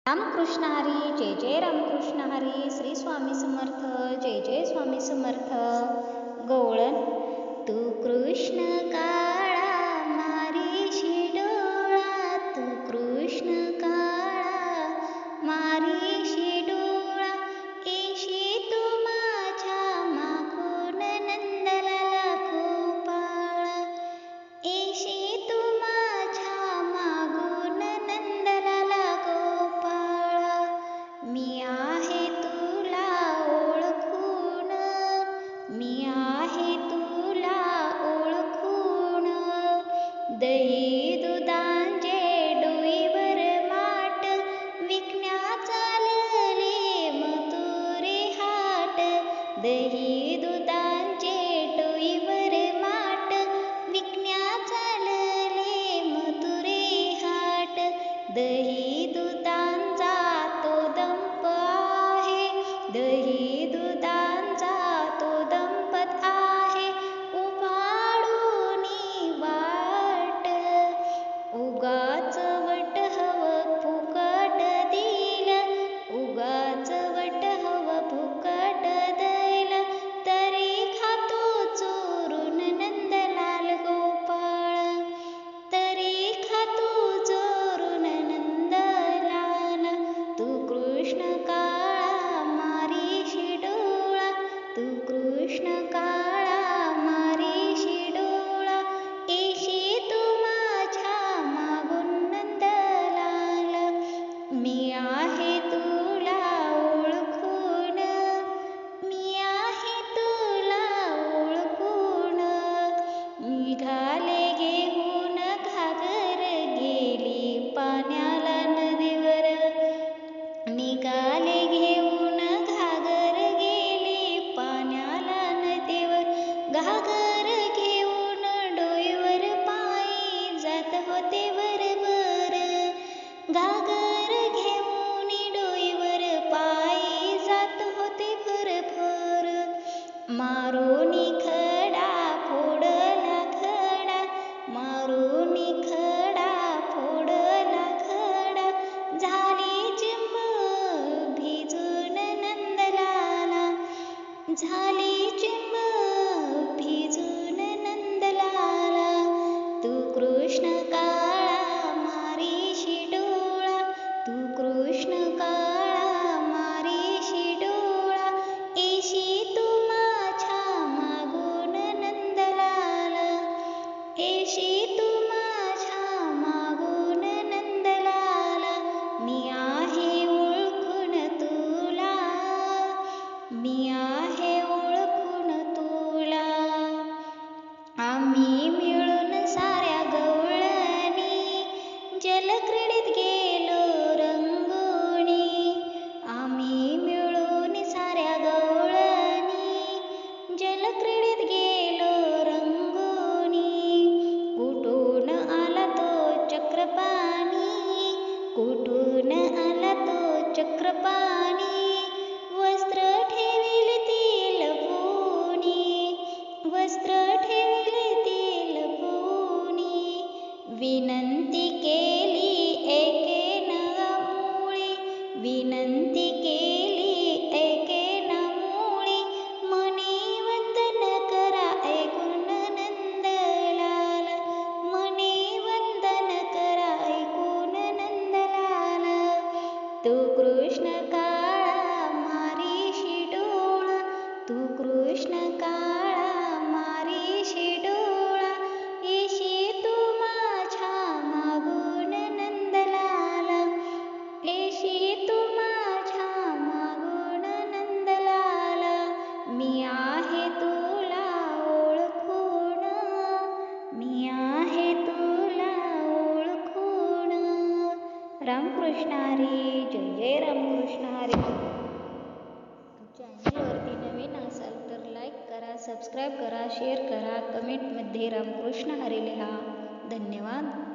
रामकृष्ण हरी. जय जय रामकृष्ण हरी. श्री स्वामी समर्थ. जय जय स्वामी समर्थ. गवळण. तू कृष्ण काळा मारीशी डोळा, तू कृष्ण काळा मारीशी डोळा, येशी तू माझ्या मागून नंदलाला गोपाळा, येशी तू माझ्या मागून नंदलाला गोपाळा. मी आहे तुला ओळखून, मी आहे तुला ओळखून, दही दुधांचे डोईवर माठ, विकण्या चालले मथुरे हाट, दही दुधांचे डोईवर माठ, विकण्या चालले मथुरे हाट. दही दुधांचा तो दंप आहे, दही दुधांचा तो दंपत आहे, उभाळूनी वाट. उगाच वट हवं फुकट दिलं, उगाच वट हवं फुकट दिलं, तरी खातो चोरून नंदलाल गोपाळ, तरी खातो चोरून नंदलाल. तू कृष्ण काळा मारीशी डोळा, तू कृष्ण काळा मारीशी डोळा, येशी तू माझ्या मागून नंदलाल. मी आहे तुला ओळखून, मी आहे तुला ओळखून, निघाले घेऊन घागर गेली पाण्याला नदीवर, निघाले घेऊन घागर गेली पाण्याला नदीवर, घागर घेऊन डोईवर पायी जात होते बरोबर, घागर घेऊन डोईवर पायी जात होते भरभर. मारोनी खडा फोडला खडा, मारोनी खडा फोडला खडा, झाली चिंब भिजून नंदलाला, झाली चिंब भिजून नंदलाला. तू कृष्ण काळा मारीशी डोळा, तू कृष्ण काळा मारीशी डोळा, येशी तू माझ्या मागून नंदलाल, येशी तू माझ्या मागून नंदलाल. मी आहे ओळखून तुला, मी आहे ओळखून तुला. आम्ही मिळून साऱ्या गवळणी, जलक्रीडेत गेलो रंगूनी, आम्ही मिळून साऱ्या गवळणी, जलक्रीडेत गेलो रंगूनी. कुठून आला तो चक्रपाणी, कुठून आला तो चक्रपाणी, वस्त्र ठेविले ती लपवूनी, वस्त्र ठेविले ती लपवूनी. विनंती केली एके नामुळी, विनंती केली एके नामुळी, मनी वंदन करा ऐकून नंदलाल, मनी वंदन करा ऐकून नंदलाल. तू कृष्ण काळा मारीशी डोळा, तू कृष्ण काळा मारीशी डोळा, येशी तू माझ्या मागून नंदलाल, येशी तू माझ्या मागून नंदलाल. मी आहे तुला ओळखून, मी आहे तुला ओळखून. रामकृष्ण हरी. जय जय रामकृष्ण हरी. चॅनलवरती नवीन असाल तर लाईक करा, सबस्क्राईब करा, शेअर करा, कमेंटमध्ये रामकृष्ण हरी लिहा. धन्यवाद.